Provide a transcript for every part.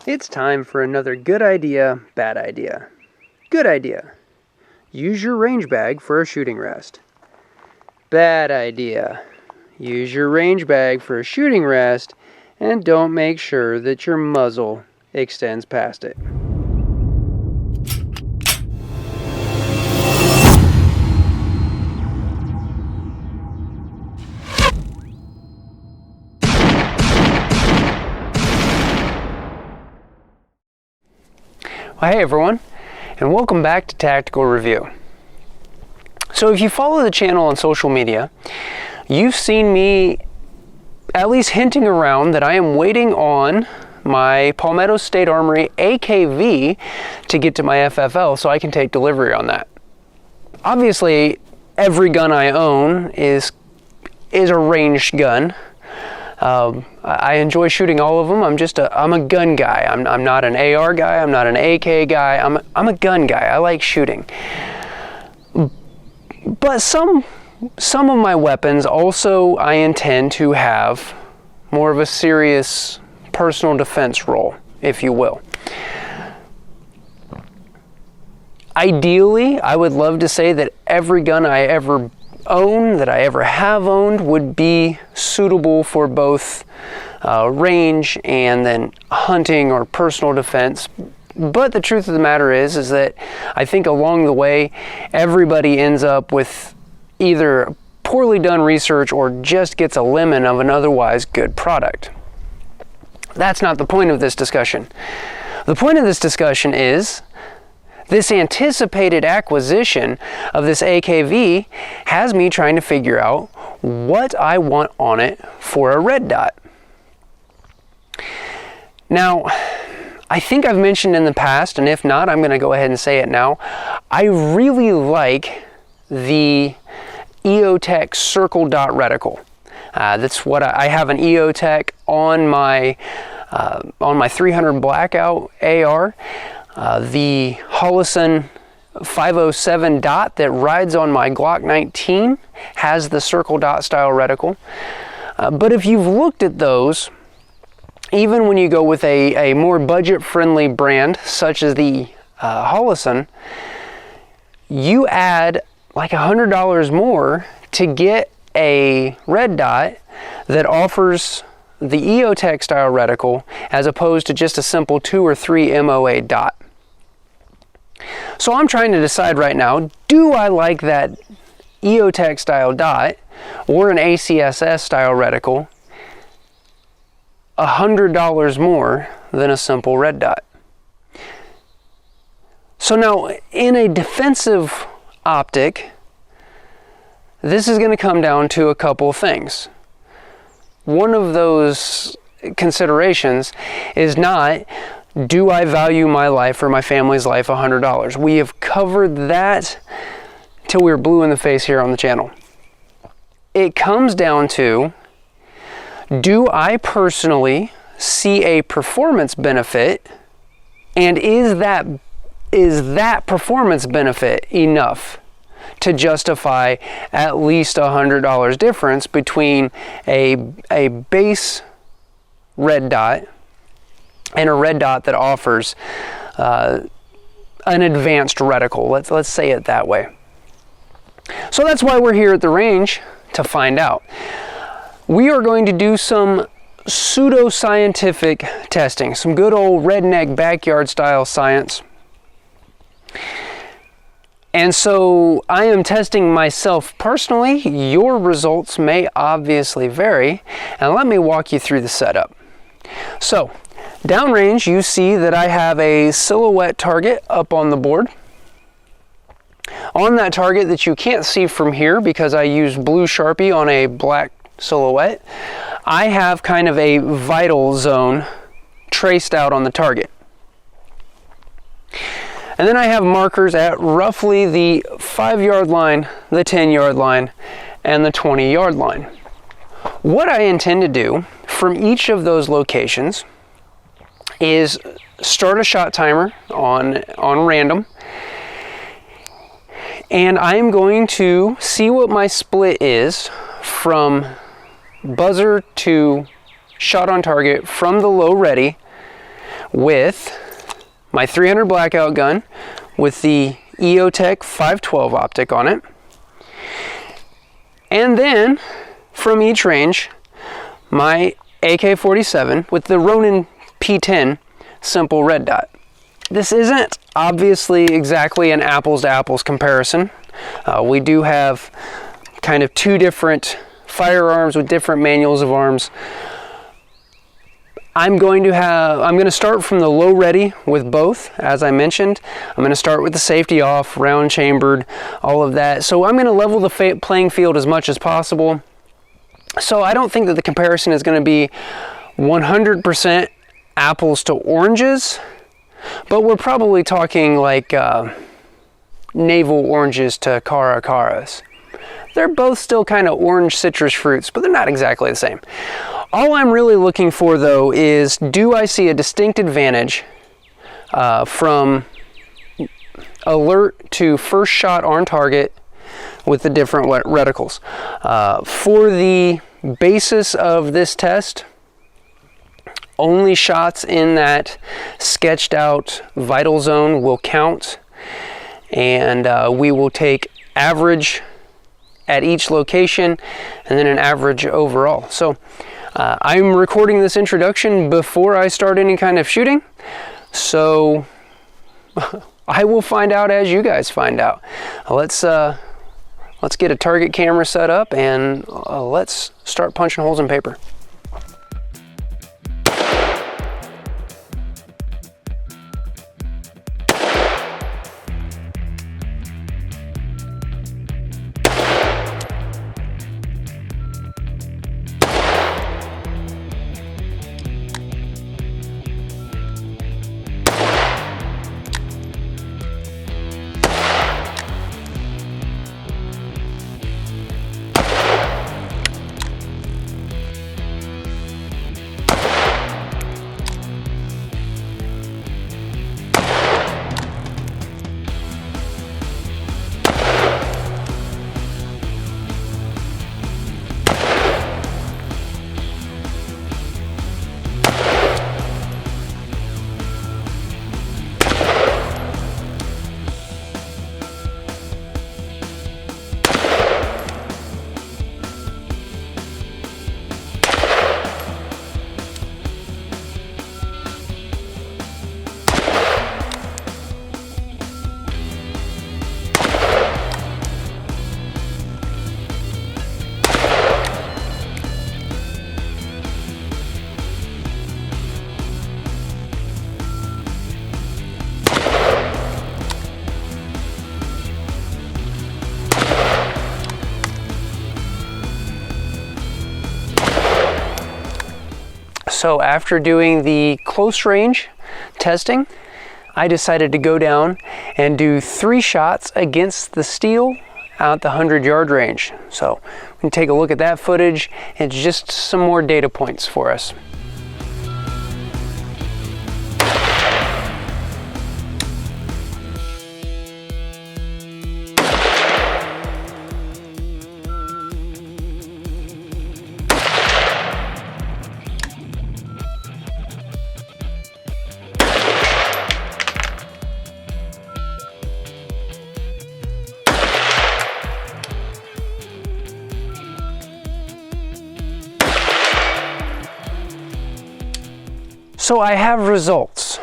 It's time for another good idea, bad idea. Good idea. Use your range bag for a shooting rest. Bad idea. Use your range bag for a shooting rest and don't make sure that your muzzle extends past it. Well, hey everyone, and welcome back to Tactical Review. So if you follow the channel on social media, you've seen me at least hinting around that I am waiting on my Palmetto State Armory AKV to get to my FFL so I can take delivery on that. Obviously, every gun I own is a ranged gun. I enjoy shooting all of them. I'm a gun guy. I'm not an AR guy. I'm not an AK guy. I'm a gun guy. I like shooting. But some of my weapons also I intend to have more of a serious personal defense role, if you will. Ideally, I would love to say that every gun I ever own, that I ever have owned, would be suitable for both range and then hunting or personal defense. But the truth of the matter is that I think along the way, everybody ends up with either poorly done research or just gets a lemon of an otherwise good product. That's not the point of this discussion. The point of this discussion is this anticipated acquisition of this AKV has me trying to figure out what I want on it for a red dot. Now, I think I've mentioned in the past, and if not, I'm going to go ahead and say it now. I really like the EOTech Circle Dot Reticle. That's what I have, an EOTech on my 300 Blackout AR. The Holosun 507 dot that rides on my Glock 19 has the circle dot style reticle. But if you've looked at those, even when you go with a more budget-friendly brand such as the Holosun, you add like $100 more to get a red dot that offers the EOTech style reticle as opposed to just a simple 2 or 3 MOA dot. So I'm trying to decide right now, do I like that EOTech style dot or an ACSS style reticle $100 more than a simple red dot? So now, in a defensive optic, this is going to come down to a couple of things. One of those considerations is not, do I value my life or my family's life $100? We have covered that till we're blue in the face here on the channel. It comes down to, do I personally see a performance benefit, and is that performance benefit enough to justify at least $100 difference between a base red dot and a red dot that offers an advanced reticle. Let's say it that way. So that's why we're here at the range, to find out. We are going to do some pseudo-scientific testing, some good old redneck backyard style science. And so I am testing myself personally. Your results may obviously vary, and let me walk you through the setup. So, downrange, you see that I have a silhouette target up on the board. On that target that you can't see from here because I used blue Sharpie on a black silhouette, I have kind of a vital zone traced out on the target. And then I have markers at roughly the 5-yard line, the 10-yard line, and the 20-yard line. What I intend to do from each of those locations is start a shot timer on random, and I'm going to see what my split is from buzzer to shot on target from the low ready with my 300 blackout gun with the EOTech 512 optic on it. And then from each range, my AK-47 with the Ronin P10 simple red dot. This isn't obviously exactly an apples to apples comparison. We do have kind of two different firearms with different manuals of arms. I'm going to start from the low ready with both, as I mentioned. I'm going to start with the safety off, round chambered, all of that. So I'm going to level the playing field as much as possible. So I don't think that the comparison is going to be 100% apples to oranges, but we're probably talking like navel oranges to cara caras. They're both still kind of orange citrus fruits, but they're not exactly the same. All I'm really looking for, though, is do I see a distinct advantage from alert to first shot on target with the different reticles. For the basis of this test, only shots in that sketched out vital zone will count, and we will take average at each location and then an average overall. So I'm recording this introduction before I start any kind of shooting, so I will find out as you guys find out. Let's get a target camera set up and let's start punching holes in paper. So after doing the close range testing, I decided to go down and do 3 shots against the steel out the 100-yard range. So we can take a look at that footage and just some more data points for us. So I have results.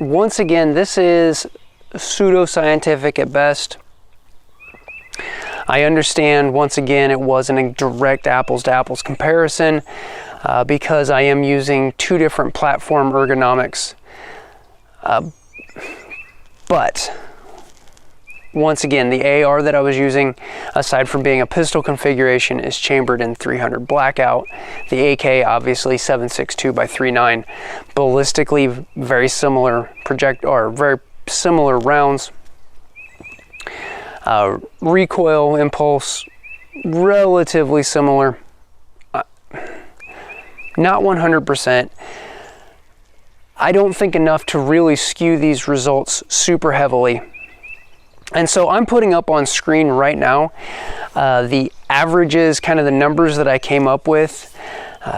Once again, this is pseudoscientific at best. I understand, once again, it wasn't a direct apples to apples comparison because I am using 2 different platform ergonomics. But once again, the AR that I was using, aside from being a pistol configuration, is chambered in 300 blackout. The AK, obviously 7.62 by 3.9, ballistically very similar very similar rounds. Recoil impulse, relatively similar. Not 100%. I don't think enough to really skew these results super heavily. And so I'm putting up on screen right now the averages, kind of the numbers that I came up with.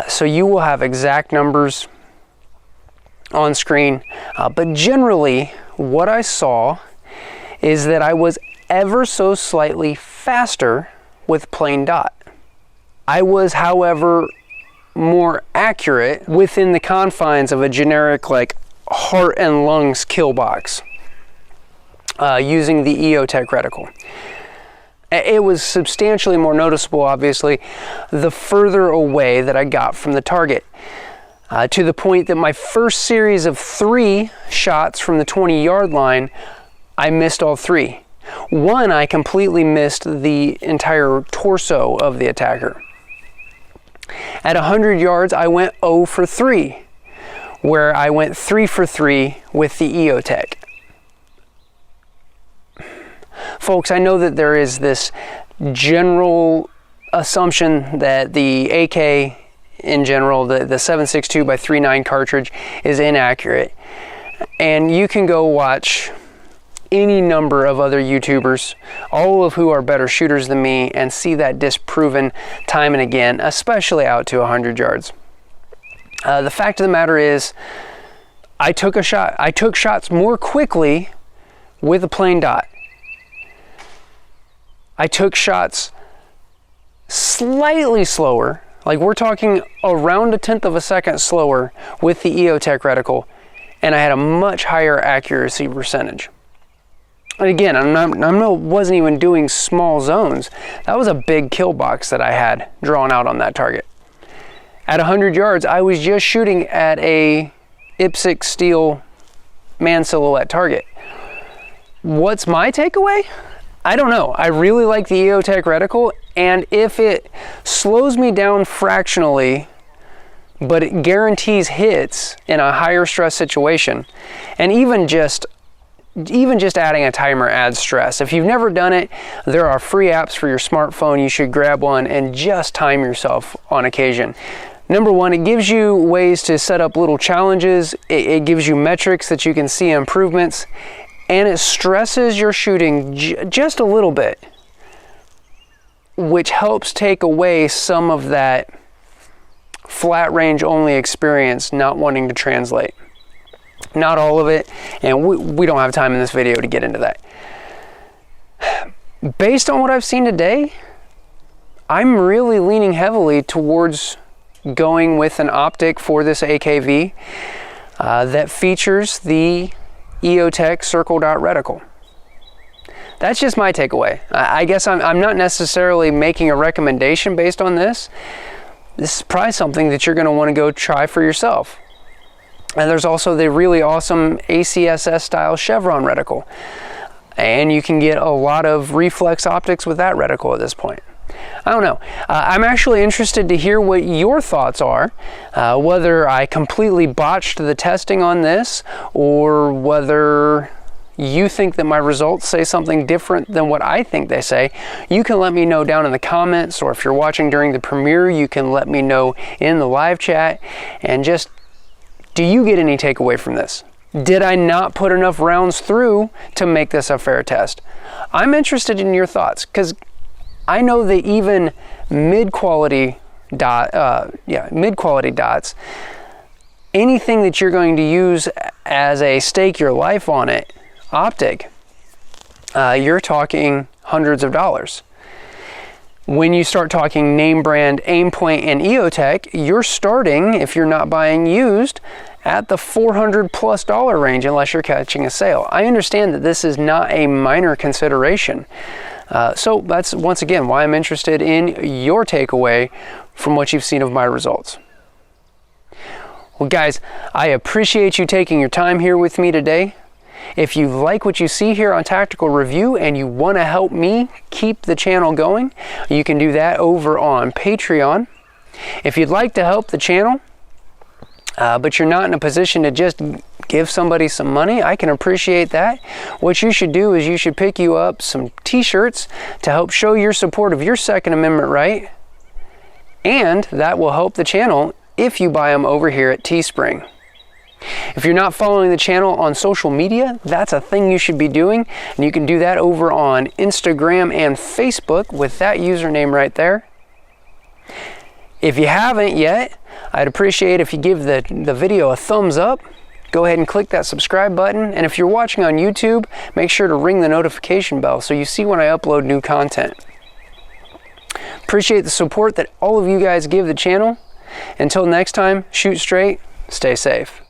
So you will have exact numbers on screen, but generally what I saw is that I was ever so slightly faster with plain dot. I was, however, more accurate within the confines of a generic like heart and lungs kill box using the EOTech Reticle. It was substantially more noticeable, obviously, the further away that I got from the target, to the point that my first series of 3 shots from the 20-yard line, I missed all 3. One, I completely missed the entire torso of the attacker. At 100 yards, I went 0 for 3, where I went 3 for 3 with the EOTech. Folks, I know that there is this general assumption that the AK in general, the 7.62 x 3.9 cartridge is inaccurate. And you can go watch any number of other YouTubers, all of who are better shooters than me, and see that disproven time and again, especially out to 100 yards. The fact of the matter is, I took shots more quickly with a plain dot. I took shots slightly slower, like we're talking around 1/10 of a second slower with the EOTech Reticle, and I had a much higher accuracy percentage. And again, I wasn't even doing small zones. That was a big kill box that I had drawn out on that target. At 100 yards, I was just shooting at a IPSC steel man silhouette target. What's my takeaway? I don't know. I really like the EOTech Reticle, and if it slows me down fractionally, but it guarantees hits in a higher stress situation, and even just adding a timer adds stress. If you've never done it, there are free apps for your smartphone. You should grab one and just time yourself on occasion. Number one, it gives you ways to set up little challenges. It gives you metrics that you can see improvements, and it stresses your shooting just a little bit, which helps take away some of that flat range only experience not wanting to translate. Not all of it, and we don't have time in this video to get into that. Based on what I've seen today, I'm really leaning heavily towards going with an optic for this AKV that features the EOTech Circle Dot Reticle. That's just my takeaway. I guess I'm not necessarily making a recommendation based on this. This is probably something that you're going to want to go try for yourself. And there's also the really awesome ACSS style chevron reticle. And you can get a lot of reflex optics with that reticle at this point. I don't know. I'm actually interested to hear what your thoughts are, whether I completely botched the testing on this, or whether you think that my results say something different than what I think they say. You can let me know down in the comments, or if you're watching during the premiere, you can let me know in the live chat. And just, do you get any takeaway from this? Did I not put enough rounds through to make this a fair test? I'm interested in your thoughts, because I know that even mid-quality dots, anything that you're going to use as a stake your life on it, optic, you're talking hundreds of dollars. When you start talking name brand, Aimpoint, and EOTech, you're starting, if you're not buying used, at the $400+ range unless you're catching a sale. I understand that this is not a minor consideration. So that's once again why I'm interested in your takeaway from what you've seen of my results. Well guys, I appreciate you taking your time here with me today. If you like what you see here on Tactical Review and you want to help me keep the channel going, you can do that over on Patreon. If you'd like to help the channel, but you're not in a position to just give somebody some money, I can appreciate that. What you should do is you should pick you up some t-shirts to help show your support of your Second Amendment right, and that will help the channel if you buy them over here at Teespring. If you're not following the channel on social media, that's a thing you should be doing, and you can do that over on Instagram and Facebook with that username right there. If you haven't yet, I'd appreciate if you give the video a thumbs up, go ahead and click that subscribe button. And if you're watching on YouTube, make sure to ring the notification bell so you see when I upload new content. Appreciate the support that all of you guys give the channel. Until next time, shoot straight, stay safe.